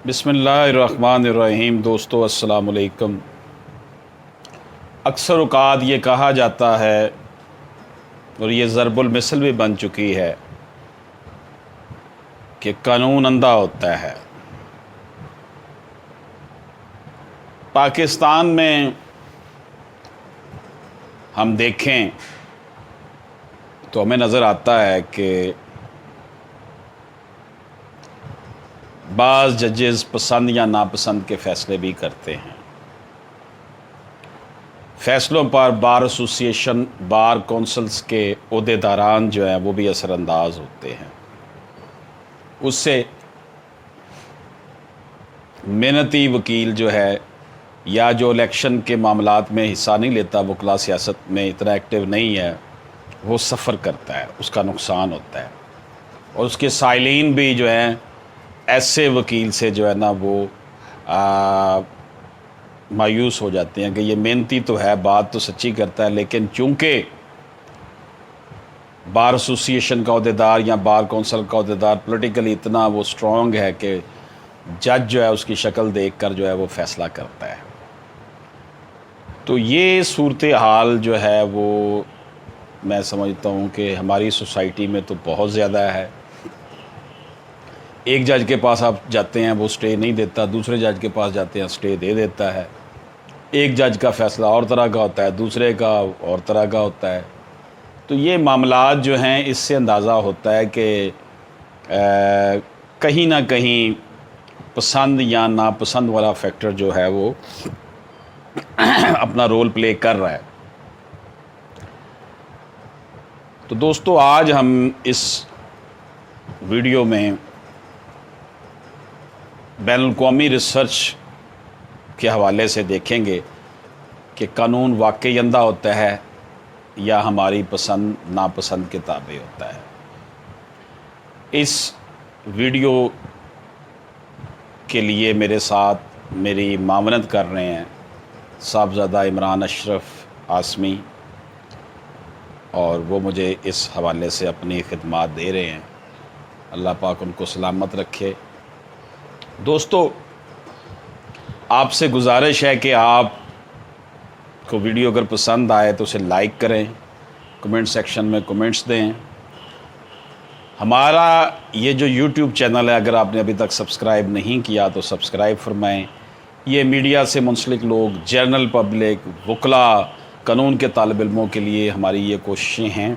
بسم اللہ الرحمن الرحیم۔ دوستو السلام علیکم۔ اکثر اوقات یہ کہا جاتا ہے اور یہ ضرب المثل بھی بن چکی ہے کہ قانون اندھا ہوتا ہے۔ پاکستان میں ہم دیکھیں تو ہمیں نظر آتا ہے کہ بعض ججز پسند یا ناپسند کے فیصلے بھی کرتے ہیں۔ فیصلوں پر بار ایسوسی ایشن، بار کونسلز کے عہدیداران جو ہیں وہ بھی اثر انداز ہوتے ہیں۔ اس سے محنتی وکیل جو ہے یا جو الیکشن کے معاملات میں حصہ نہیں لیتا، وکلا سیاست میں اتنا ایکٹیو نہیں ہے، وہ سفر کرتا ہے، اس کا نقصان ہوتا ہے۔ اور اس کے سائلین بھی جو ہیں ایسے وکیل سے جو ہے نا وہ مایوس ہو جاتے ہیں کہ یہ محنتی تو ہے، بات تو سچی کرتا ہے، لیکن چونکہ بار ایسوسی ایشن کا عہدیدار یا بار کونسل کا عہدیدار پولیٹیکلی اتنا وہ سٹرونگ ہے کہ جج جو ہے اس کی شکل دیکھ کر جو ہے وہ فیصلہ کرتا ہے۔ تو یہ صورتحال جو ہے وہ میں سمجھتا ہوں کہ ہماری سوسائٹی میں تو بہت زیادہ ہے۔ ایک جج کے پاس آپ جاتے ہیں وہ سٹے نہیں دیتا، دوسرے جج کے پاس جاتے ہیں سٹے دے دیتا ہے۔ ایک جج کا فیصلہ اور طرح کا ہوتا ہے، دوسرے کا اور طرح کا ہوتا ہے۔ تو یہ معاملات جو ہیں اس سے اندازہ ہوتا ہے کہ کہیں نہ کہیں پسند یا ناپسند والا فیکٹر جو ہے وہ اپنا رول پلے کر رہا ہے۔ تو دوستو آج ہم اس ویڈیو میں بین الاقوامی ریسرچ کے حوالے سے دیکھیں گے کہ قانون واقعی اندھا ہوتا ہے یا ہماری پسند ناپسند کے تابع ہوتا ہے۔ اس ویڈیو کے لیے میرے ساتھ میری معاونت کر رہے ہیں صاحبزادہ عمران اشرف عاصمی، اور وہ مجھے اس حوالے سے اپنی خدمات دے رہے ہیں۔ اللہ پاک ان کو سلامت رکھے۔ دوستو آپ سے گزارش ہے کہ آپ کو ویڈیو اگر پسند آئے تو اسے لائک کریں، کمنٹ سیکشن میں کمنٹس دیں۔ ہمارا یہ جو یوٹیوب چینل ہے اگر آپ نے ابھی تک سبسکرائب نہیں کیا تو سبسکرائب فرمائیں۔ یہ میڈیا سے منسلک لوگ، جنرل پبلک، وکلا، قانون کے طالب علموں کے لیے ہماری یہ کوششیں ہیں،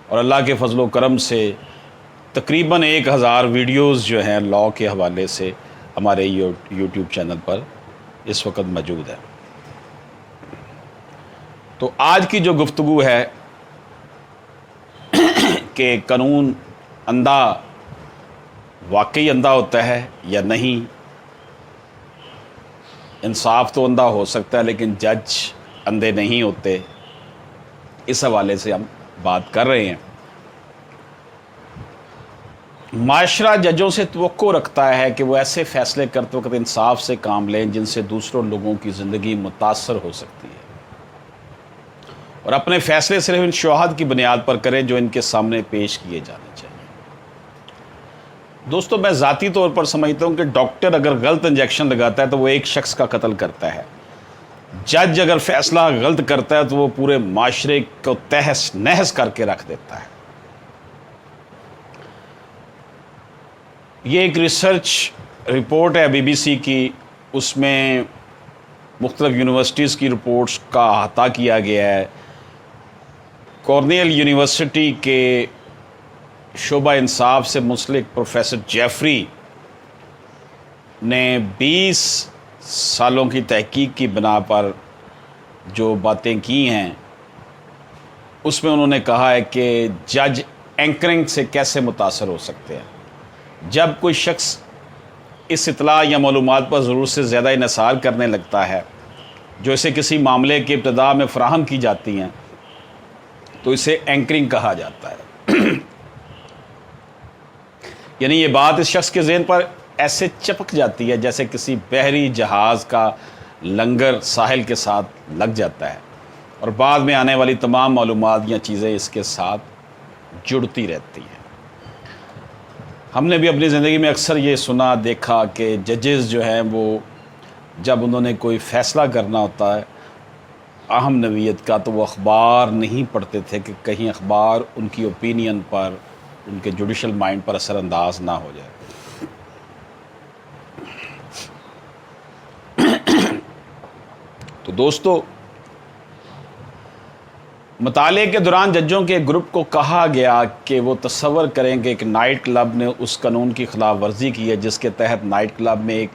اور اللہ کے فضل و کرم سے تقریباً 1000 ویڈیوز جو ہیں لاء کے حوالے سے ہمارے یوٹیوب چینل پر اس وقت موجود ہے۔ تو آج کی جو گفتگو ہے کہ قانون اندھا واقعی اندھا ہوتا ہے یا نہیں، انصاف تو اندھا ہو سکتا ہے لیکن جج اندھے نہیں ہوتے، اس حوالے سے ہم بات کر رہے ہیں۔ معاشرہ ججوں سے توقع رکھتا ہے کہ وہ ایسے فیصلے کرتے وقت انصاف سے کام لیں جن سے دوسروں لوگوں کی زندگی متاثر ہو سکتی ہے، اور اپنے فیصلے صرف ان شواہد کی بنیاد پر کریں جو ان کے سامنے پیش کیے جانے چاہیے۔ دوستو میں ذاتی طور پر سمجھتا ہوں کہ ڈاکٹر اگر غلط انجیکشن لگاتا ہے تو وہ ایک شخص کا قتل کرتا ہے، جج اگر فیصلہ غلط کرتا ہے تو وہ پورے معاشرے کو تہس نہس کر کے رکھ دیتا ہے۔ یہ ایک ریسرچ رپورٹ ہے بی بی سی کی، اس میں مختلف یونیورسٹیز کی رپورٹس کا احاطہ کیا گیا ہے۔ کارنیل یونیورسٹی کے شعبہ انصاف سے منسلک پروفیسر جیفری نے 20 سالوں کی تحقیق کی بنا پر جو باتیں کی ہیں اس میں انہوں نے کہا ہے کہ جج اینکرنگ سے کیسے متاثر ہو سکتے ہیں۔ جب کوئی شخص اس اطلاع یا معلومات پر ضرورت سے زیادہ انحصار کرنے لگتا ہے جو اسے کسی معاملے کی ابتدا میں فراہم کی جاتی ہیں تو اسے اینکرنگ کہا جاتا ہے۔ یعنی یہ بات اس شخص کے ذہن پر ایسے چپک جاتی ہے جیسے کسی بحری جہاز کا لنگر ساحل کے ساتھ لگ جاتا ہے، اور بعد میں آنے والی تمام معلومات یا چیزیں اس کے ساتھ جڑتی رہتی ہیں۔ ہم نے بھی اپنی زندگی میں اکثر یہ سنا دیکھا کہ ججز جو ہیں وہ جب انہوں نے کوئی فیصلہ کرنا ہوتا ہے اہم نوعیت کا تو وہ اخبار نہیں پڑھتے تھے کہ کہیں اخبار ان کی اوپینین پر، ان کے جوڈیشل مائنڈ پر اثر انداز نہ ہو جائے۔ تو دوستو، مطالعے کے دوران ججوں کے گروپ کو کہا گیا کہ وہ تصور کریں کہ ایک نائٹ کلب نے اس قانون کی خلاف ورزی کی ہے جس کے تحت نائٹ کلب میں ایک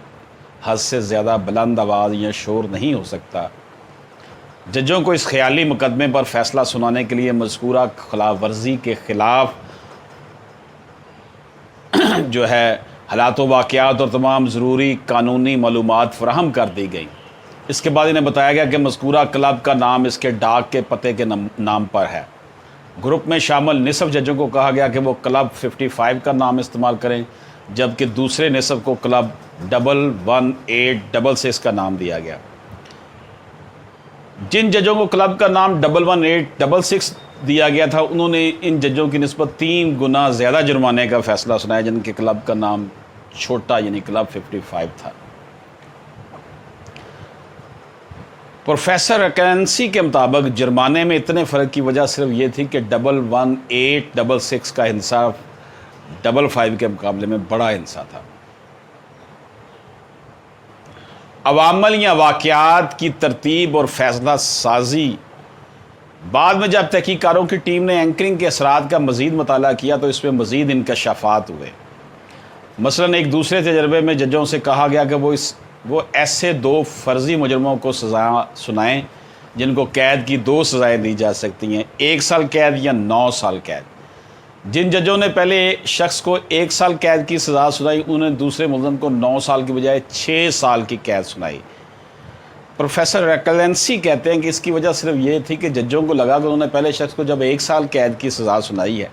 حد سے زیادہ بلند آواز یا شور نہیں ہو سکتا۔ ججوں کو اس خیالی مقدمے پر فیصلہ سنانے کے لیے مذکورہ خلاف ورزی کے خلاف جو ہے حالات و واقعات اور تمام ضروری قانونی معلومات فراہم کر دی گئیں۔ اس کے بعد انہیں بتایا گیا کہ مذکورہ کلب کا نام اس کے ڈاک کے پتے کے نام پر ہے۔ گروپ میں شامل نصف ججوں کو کہا گیا کہ وہ کلب 55 کا نام استعمال کریں، جبکہ دوسرے نصف کو کلب 11866 کا نام دیا گیا۔ جن ججوں کو کلب کا نام 11866 دیا گیا تھا انہوں نے ان ججوں کی نسبت 3 گنا زیادہ جرمانے کا فیصلہ سنایا جن کے کلب کا نام چھوٹا یعنی کلب 55 تھا۔ پروفیسر اکینسی کے مطابق جرمانے میں اتنے فرق کی وجہ صرف یہ تھی کہ 11866 کا انصاف 55 کے مقابلے میں بڑا انصاف تھا۔ عوامل یا واقعات کی ترتیب اور فیصلہ سازی۔ بعد میں جب تحقیقاتوں کی ٹیم نے اینکرنگ کے اثرات کا مزید مطالعہ کیا تو اس میں مزید انکشافات ہوئے۔ مثلاً ایک دوسرے تجربے میں ججوں سے کہا گیا کہ وہ ایسے 2 فرضی مجرموں کو سزا سنائیں جن کو قید کی 2 سزائیں دی جا سکتی ہیں، 1 سال قید یا 9 سال قید۔ جن ججوں نے پہلے شخص کو 1 سال قید کی سزا سنائی انہوں نے دوسرے ملزم کو 9 سال کی بجائے 6 سال کی قید سنائی۔ پروفیسر ریکلنسی کہتے ہیں کہ اس کی وجہ صرف یہ تھی کہ ججوں کو لگا کہ انہوں نے پہلے شخص کو جب 1 سال قید کی سزا سنائی ہے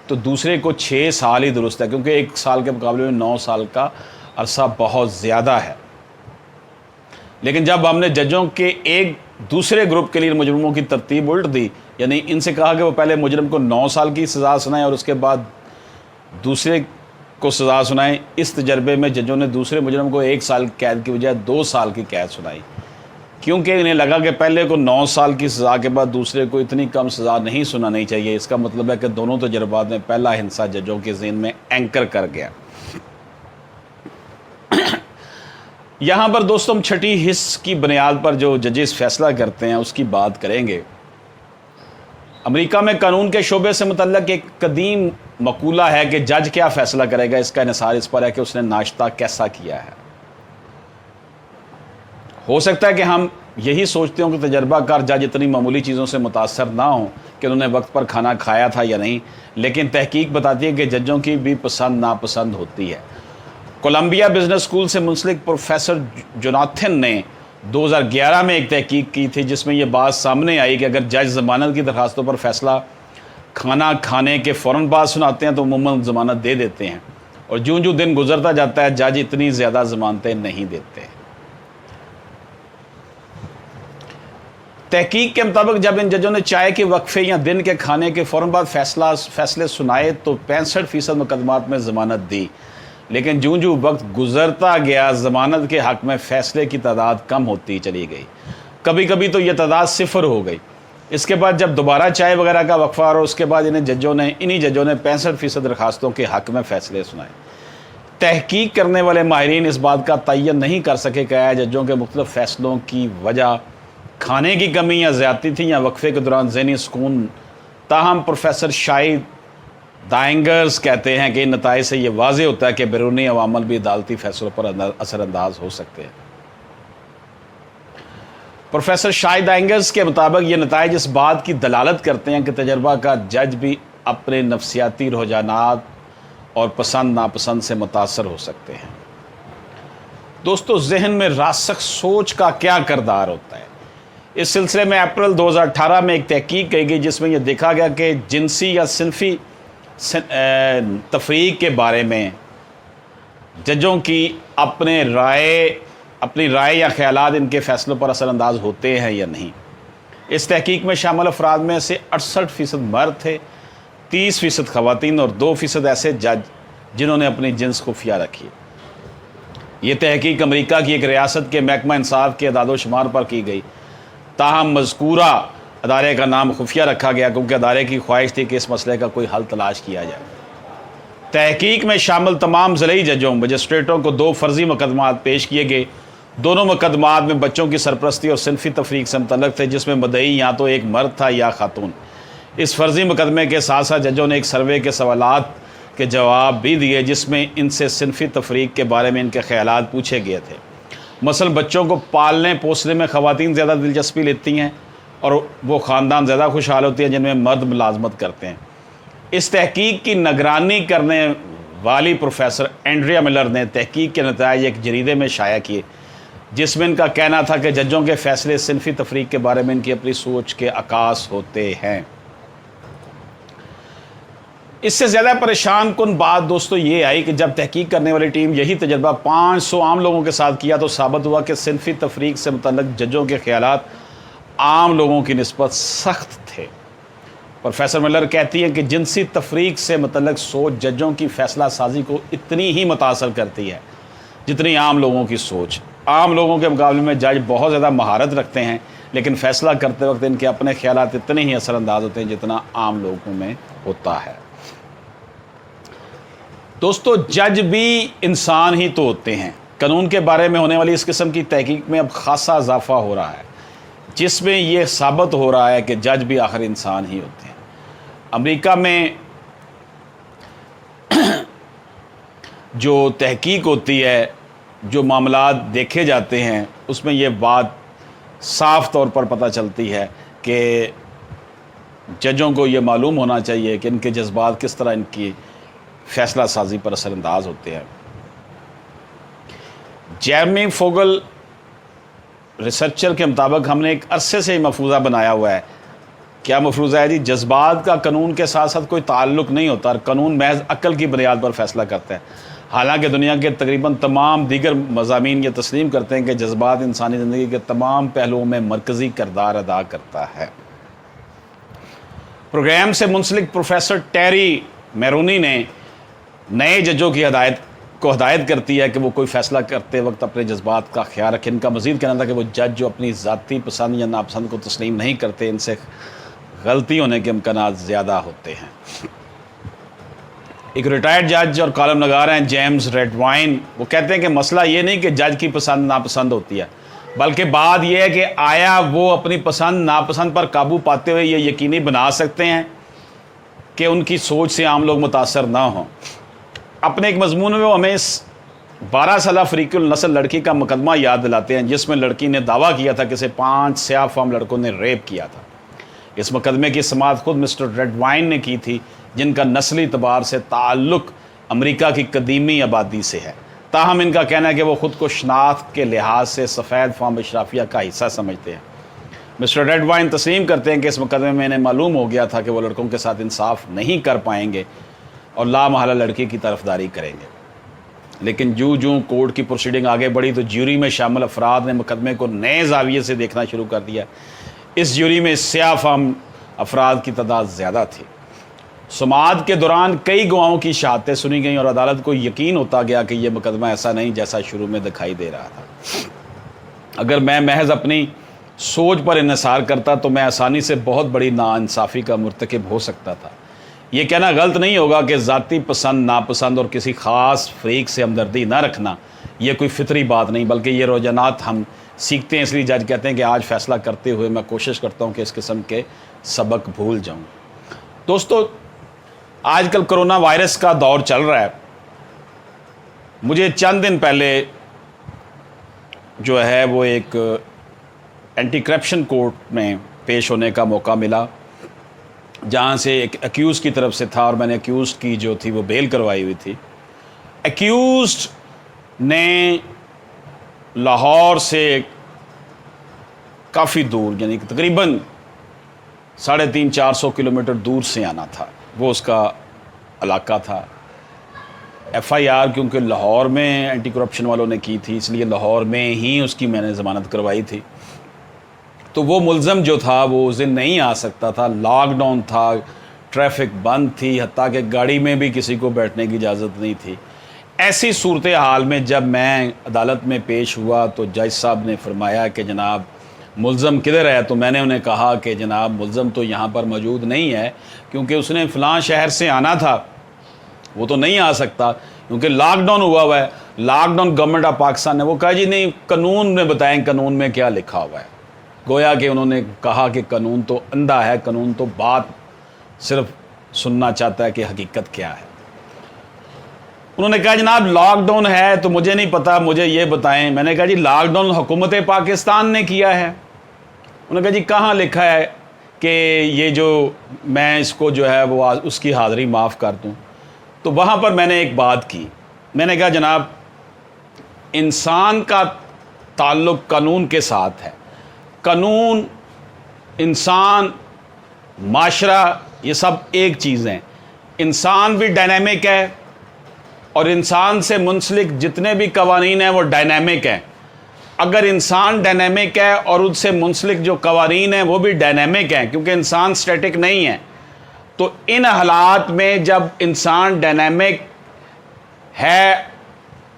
تو دوسرے کو 6 سال ہی درست ہے، کیونکہ 1 سال کے مقابلے میں 9 سال کا عرصہ بہت زیادہ ہے۔ لیکن جب ہم نے ججوں کے ایک دوسرے گروپ کے لیے مجرموں کی ترتیب الٹ دی، یعنی ان سے کہا کہ وہ پہلے مجرم کو 9 سال کی سزا سنائیں اور اس کے بعد دوسرے کو سزا سنائیں، اس تجربے میں ججوں نے دوسرے مجرم کو 1 سال قید کی بجائے 2 سال کی قید سنائی، کیونکہ انہیں لگا کہ پہلے کو 9 سال کی سزا کے بعد دوسرے کو اتنی کم سزا نہیں سنانی چاہیے۔ اس کا مطلب ہے کہ دونوں تجربات میں پہلا ہنسا ججوں کے ذہن میں اینکر کر گیا۔ یہاں پر دوستوں ہم چھٹی حص کی بنیاد پر جو ججز فیصلہ کرتے ہیں اس کی بات کریں گے۔ امریکہ میں قانون کے شعبے سے متعلق ایک قدیم مقولہ ہے کہ جج کیا فیصلہ کرے گا اس کا انحصار اس پر ہے کہ اس نے ناشتہ کیسا کیا ہے۔ ہو سکتا ہے کہ ہم یہی سوچتے ہوں کہ تجربہ کار جج اتنی معمولی چیزوں سے متاثر نہ ہوں کہ انہوں نے وقت پر کھانا کھایا تھا یا نہیں، لیکن تحقیق بتاتی ہے کہ ججوں کی بھی پسند ناپسند ہوتی ہے۔ کولمبیا بزنس اسکول سے منسلک پروفیسر جوناتھن نے 2011 میں ایک تحقیق کی تھی جس میں یہ بات سامنے آئی کہ اگر جج ضمانت کی درخواستوں پر فیصلہ کھانا کھانے کے فوراً بعد سناتے ہیں تو عموماً ضمانت دے دیتے ہیں، اور جوں جوں دن گزرتا جاتا ہے جج اتنی زیادہ ضمانتیں نہیں دیتے۔ تحقیق کے مطابق جب ان ججوں نے چائے کے وقفے یا دن کے کھانے کے فوراً بعد فیصلے سنائے تو 65% مقدمات میں ضمانت دی، لیکن جوں جوں وقت گزرتا گیا ضمانت کے حق میں فیصلے کی تعداد کم ہوتی چلی گئی، کبھی کبھی تو یہ تعداد 0 ہو گئی۔ اس کے بعد جب دوبارہ چائے وغیرہ کا وقفہ اور اس کے بعد انہیں ججوں نے 65% درخواستوں کے حق میں فیصلے سنائے۔ تحقیق کرنے والے ماہرین اس بات کا تعین نہیں کر سکے کہ آیا ججوں کے مختلف فیصلوں کی وجہ کھانے کی کمی یا زیادتی تھی یا وقفے کے دوران ذہنی سکون۔ تاہم پروفیسر شاہد دائنگرز کہتے ہیں کہ ان نتائج سے یہ واضح ہوتا ہے کہ بیرونی عوامل بھی عدالتی فیصلوں پر اثر انداز ہو سکتے ہیں۔ پروفیسر شاہد دائنگرز کے مطابق یہ نتائج اس بات کی دلالت کرتے ہیں کہ تجربہ کا جج بھی اپنے نفسیاتی رجحانات اور پسند ناپسند سے متاثر ہو سکتے ہیں۔ دوستو، ذہن میں راسخ سوچ کا کیا کردار ہوتا ہے؟ اس سلسلے میں اپریل 2018 میں ایک تحقیق کی گئی جس میں یہ دیکھا گیا کہ جنسی یا صنفی تفریق کے بارے میں ججوں کی اپنی رائے یا خیالات ان کے فیصلوں پر اثر انداز ہوتے ہیں یا نہیں۔ اس تحقیق میں شامل افراد میں سے 68% مرد تھے، 30% خواتین اور 2% ایسے جج जिन्होंने अपनी जिन्स खुफिया रखी। ये तहकीक अमेरिका की एक रियासत के महकमा इंसाफ के अदाद शुमार पर की गई, ताहम मज़कूरा अदारे का नाम खुफिया रखा गया क्योंकि अदारे की ख्वाहिश थी कि इस मसले का कोई हल तलाश किया जाए। तहकीक में शामिल तमाम ज़िलई जजों मजिस्ट्रेटों को 2 फर्जी मुकदमात पेश किए गए। दोनों मुकदमात में बच्चों की सरपरस्ती और सिनफी तफरीक से मुतल्लक थे, जिसमें मदई या तो एक मर्द था या खातून। इस फर्जी मुकदमे के साथ साथ जजों ने एक सर्वे के सवालात के जवाब भी दिए, जिसमें इनसे सिनफी तफरीक के बारे में इनके ख्यालात पूछे गए थे। मसलन बच्चों को पालने पोसने में ख़वातीन ज़्यादा दिलचस्पी लेती हैं और वो ख़ानदान ज़्यादा खुशहाल होती हैं जिनमें मर्द मुलाजमत करते हैं। इस तहकीक की निगरानी करने वाली प्रोफेसर एंड्रिया मिलर ने तहकीक के नताइज एक जरीदे में शाया किए, जिसमें इनका कहना था कि जजों के फ़ैसले सिनफी तफरीक के बारे में इनकी अपनी सोच के अकास होते हैं। इससे ज़्यादा परेशान कुन बात दोस्तों ये आई कि जब तहकीक करने वाली टीम यही तजर्बा 500 आम लोगों के साथ किया तो साबित हुआ कि सिनफी तफरीक से मुतल्लक जजों के ख्यालात आम लोगों की निस्बत सख्त थे। प्रोफेसर मिलर कहती हैं कि जिनसी तफरीक से मुतल्लक सोच जजों की फ़ैसला साजी को इतनी ही मुतासर करती है जितनी आम लोगों की सोच। आम लोगों के मुकाबले में जज बहुत ज़्यादा महारत रखते हैं, लेकिन फ़ैसला करते वक्त इनके अपने ख्यालात इतने ही असरअंदाज होते हैं जितना आम लोगों में होता है। दोस्तों, जज भी इंसान ही तो होते हैं। कानून के बारे में होने वाली इस किस्म की तहकीक में अब खासा इजाफा हो रहा है, जिसमें यह साबित हो रहा है कि जज भी आखिर इंसान ही होते हैं। अमेरिका में जो तहकीक होती है, जो मामलात देखे जाते हैं, उसमें यह बात साफ तौर पर पता चलती है कि जजों को ये मालूम होना चाहिए कि इनके जज्बात किस तरह इनकी फ़ैसला साजी पर असरअंदाज होते हैं। जेरमी फोगल रिसर्चर के मुताबिक हमने एक अरसे से मफरूज़ा बनाया हुआ है। क्या मफरूज़ा है जी? जज्बात का कानून के साथ साथ कोई ताल्लुक़ नहीं होता और कानून महज अक्ल की बुनियाद पर फ़ैसला करता है। हालांकि दुनिया के तकरीबन तमाम दीगर मज़ामीन ये तस्लीम करते हैं कि जज्बात इंसानी ज़िंदगी के तमाम पहलुओं में मरकज़ी किरदार अदा करता है। प्रोग्राम से मुंसलिक प्रोफेसर टेरी मेरोनी ने नए जजों की हदायत करती है कि वो कोई फ़ैसला करते वक्त अपने जज्बात का ख्याल रखें। इनका मज़ीद कहना था कि वो जज जो अपनी ज़ाती पसंद या नापसंद को तस्लीम नहीं करते, इनसे गलती होने के इम्कानात ज़्यादा होते हैं। एक रिटायर्ड जज और कॉलम नगार हैं जेम्स रेडवाइन, वो कहते हैं कि मसला ये नहीं कि जज की पसंद नापसंद होती है, बल्कि बात यह है कि आया वो अपनी पसंद नापसंद पर काबू पाते हुए ये यकीनी बना सकते हैं कि उनकी सोच से आम लोग मुतासर ना हों। अपने एक मजमून में वो हमें इस 12 साल अफ्रीकी नस्ल लड़की का मुकदमा याद दिलाते हैं, जिसमें लड़की ने दावा किया था कि इसे 5 स्याह फाम लड़कों ने रेप किया था। इस मुकदमे की समाअत खुद मिस्टर रेडवाइन ने की थी, जिनका नस्ली एतबार से ताल्लुक़ अमेरिका की कदीमी आबादी से है। ताहम इनका कहना है कि वो ख़ुद को शनाख्त के लिहाज से सफ़ेद फाम अशराफिया का हिस्सा समझते हैं। मिस्टर रेडवाइन तस्लीम करते हैं कि इस मुकदमे में इन्हें मालूम हो गया था कि वो लड़कों के साथ इंसाफ नहीं कर पाएंगे और लामहला लड़की की तरफदारी करेंगे। लेकिन जूँ कोर्ट की प्रोसीडिंग आगे बढ़ी तो ज्यूरी में शामिल अफराद ने मुकदमे को नए जाविये से देखना शुरू कर दिया। इस ज्यूरी में स्याह फाम अफराद की तादाद ज़्यादा थी। समाअत के दौरान कई गवाहों की शहादतें सुनी गईं और अदालत को यकीन होता गया कि यह मुकदमा ऐसा नहीं जैसा शुरू में दिखाई दे रहा था। अगर मैं महज अपनी सोच पर इन्हिसार करता तो मैं आसानी से बहुत बड़ी नाइंसाफ़ी का मुर्तकिब हो सकता था। ये कहना गलत नहीं होगा कि ज़ाती पसंद नापसंद और किसी ख़ास फ़रीक से हमदर्दी ना रखना ये कोई फितरी बात नहीं, बल्कि ये रोज़ानात हम सीखते हैं। इसलिए जज कहते हैं कि आज फ़ैसला करते हुए मैं कोशिश करता हूँ कि इस किस्म के सबक भूल जाऊँ। दोस्तों, आजकल कोरोना वायरस का दौर चल रहा है। मुझे चंद दिन पहले जो है वो एक एंटी करप्शन कोर्ट में पेश होने का मौका मिला, जहाँ से एक एक्यूज़ की तरफ से था और मैंने एक्यूज़ की जो थी वो बेल करवाई हुई थी। एक्यूज़ ने लाहौर से काफ़ी दूर, यानी तकरीबन 350-400 किलोमीटर दूर से आना था, वो उसका इलाका था। FIR क्योंकि लाहौर में एंटी करप्शन वालों ने की थी, इसलिए लाहौर में ही उसकी मैंने ज़मानत करवाई थी। तो वो मुल्ज़म जो था वो उस दिन नहीं आ सकता था, लॉकडाउन था, ट्रैफिक बंद थी, हत्ता कि गाड़ी में भी किसी को बैठने की इजाज़त नहीं थी। ऐसी सूरत हाल में जब मैं अदालत में पेश हुआ तो जज साहब ने फरमाया कि जनाब मुल्ज़म किधर है? तो मैंने उन्हें कहा कि जनाब मुल्ज़म तो यहाँ पर मौजूद नहीं है, क्योंकि उसने फ़लाँ शहर से आना था, वो तो नहीं आ सकता क्योंकि लॉकडाउन हुआ है। लॉकडाउन गवर्नमेंट ऑफ पाकिस्तान ने, वो कहा जी नहीं, कानून में बताएं कानून में क्या लिखा हुआ है। गोया कि उन्होंने कहा कि कानून तो अंधा है, कानून तो बात सिर्फ सुनना चाहता है कि हकीकत क्या है। उन्होंने कहा जनाब लॉकडाउन है तो मुझे नहीं पता, मुझे ये बताएं। मैंने कहा जी लॉकडाउन हुकूमत पाकिस्तान ने किया है। उन्होंने कहा जी कहाँ लिखा है कि ये जो मैं इसको जो है वो उसकी हाज़िरी माफ़ कर दूँ। तो वहाँ पर मैंने एक बात की, मैंने कहा जनाब इंसान का ताल्लुक़ कानून के साथ है। कानून, इंसान, माशरा, ये सब एक चीज़ हैं। इंसान भी डायनामिक है और इंसान से मुंसलिक जितने भी कवानीन हैं वो डायनामिक हैं। अगर इंसान डायनामिक है और उससे मुंसलिक जो कवानीन हैं वो भी डायनामिक हैं, क्योंकि इंसान स्टैटिक नहीं है, तो इन हालात में जब इंसान डायनामिक है,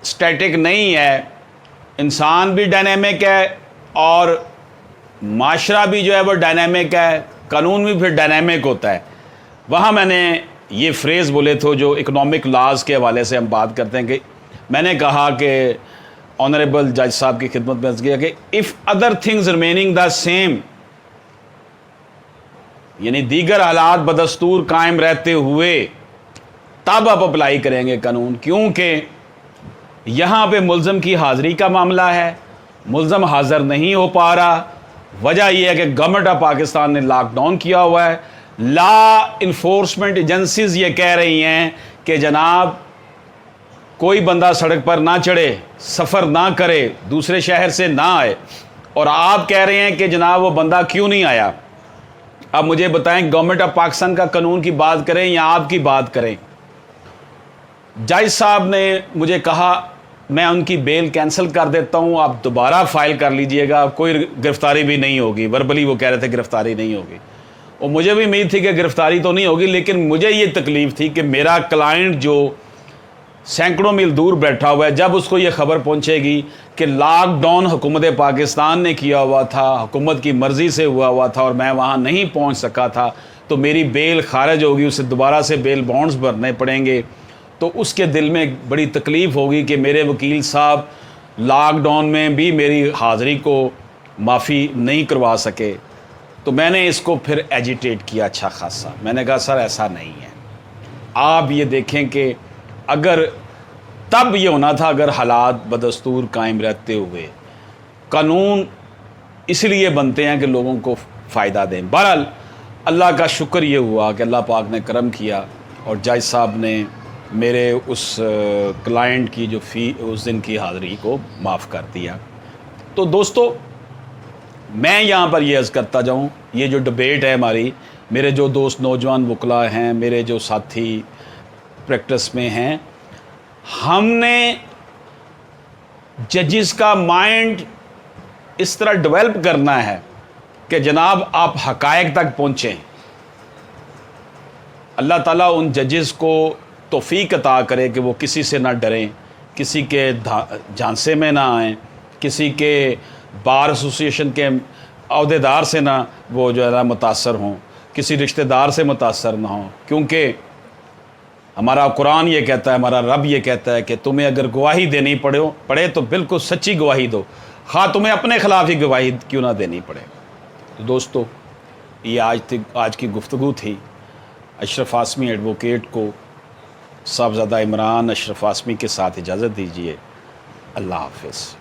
स्टैटिक नहीं है, इंसान भी डायनामिक है और माशरा भी जो है वो डायनामिक है, कानून भी फिर डायनामिक होता है। वहाँ मैंने ये फ्रेज़ बोले थे जो इकोनॉमिक लॉज के हवाले से हम बात करते हैं कि मैंने कहा कि ऑनरेबल जज साहब की खिदमत में अर्ज़ किया कि if other things remaining the same, यानी दीगर हालात बदस्तूर कायम रहते हुए तब आप अप्लाई करेंगे कानून, क्योंकि यहाँ पे मुल्ज़म की हाज़िरी का मामला है, मुल्ज़म हाज़िर नहीं हो पा रहा। वजह यह है कि गवर्नमेंट ऑफ पाकिस्तान ने लॉकडाउन किया हुआ है। लॉ इन्फोर्समेंट एजेंसीज़ ये कह रही हैं कि जनाब कोई बंदा सड़क पर ना चढ़े, सफ़र ना करे, दूसरे शहर से ना आए, और आप कह रहे हैं कि जनाब वो बंदा क्यों नहीं आया। अब मुझे बताएं गवर्नमेंट ऑफ पाकिस्तान का कानून की बात करें या आपकी बात करें। जज साहब ने मुझे कहा मैं उनकी बेल कैंसिल कर देता हूँ, आप दोबारा फाइल कर लीजिएगा, कोई गिरफ्तारी भी नहीं होगी। वर्बली वो कह रहे थे गिरफ्तारी नहीं होगी, और मुझे भी उम्मीद थी कि गिरफ्तारी तो नहीं होगी, लेकिन मुझे ये तकलीफ़ थी कि मेरा क्लाइंट जो सैकड़ों मील दूर बैठा हुआ है, जब उसको ये ख़बर पहुँचेगी कि लॉकडाउन हुकूमत पाकिस्तान ने किया हुआ था, हुकूमत की मर्ज़ी से हुआ था और मैं वहाँ नहीं पहुँच सका था, तो मेरी बेल खारिज होगी, उसे दोबारा से बेल बॉन्ड्स भरने पड़ेंगे, तो उसके दिल में बड़ी तकलीफ़ होगी कि मेरे वकील साहब लॉकडाउन में भी मेरी हाज़िरी को माफ़ी नहीं करवा सके। तो मैंने इसको फिर एजिटेट किया अच्छा खासा। मैंने कहा सर ऐसा नहीं है, आप ये देखें कि अगर तब ये होना था, अगर हालात बदस्तूर कायम रहते हुए। कानून इसलिए बनते हैं कि लोगों को फ़ायदा दें। बहरहाल अल्लाह का शुक्र ये हुआ कि अल्लाह पाक ने करम किया और जज साहब ने मेरे उस क्लाइंट की जो फ़ी उस दिन की हाज़िरी को माफ़ कर दिया। तो दोस्तों मैं यहाँ पर ये अर्ज़ करता जाऊँ, ये जो डिबेट है हमारी, मेरे जो दोस्त नौजवान वकला हैं, मेरे जो साथी प्रैक्टिस में हैं, हमने जजिस का माइंड इस तरह डेवलप करना है कि जनाब आप हक़ाइक़ तक पहुँचें। अल्लाह ताला उन जजिस को तौफ़ीक अता करे कि वो किसी से ना डरें, किसी के झांसे में ना आएँ, किसी के बार एसोसिएशन के अहदेदार से ना वो जो है ना मुतासर हों, किसी रिश्तेदार से मुतासर ना हों, क्योंकि हमारा कुरान ये कहता है, हमारा रब ये कहता है कि तुम्हें अगर गवाही देनी पड़े तो बिल्कुल सच्ची गवाही दो, ख़ा तुम्हें अपने ख़िलाफ़ ही गवाही क्यों ना देनी पड़े। तो दोस्तों ये आज की गुफ्तगू थी। अशरफ आसमी एडवोकेट को साहबज़ादा इमरान अशरफ आसमी के साथ इजाज़त दीजिए। अल्लाह हाफ़िज़।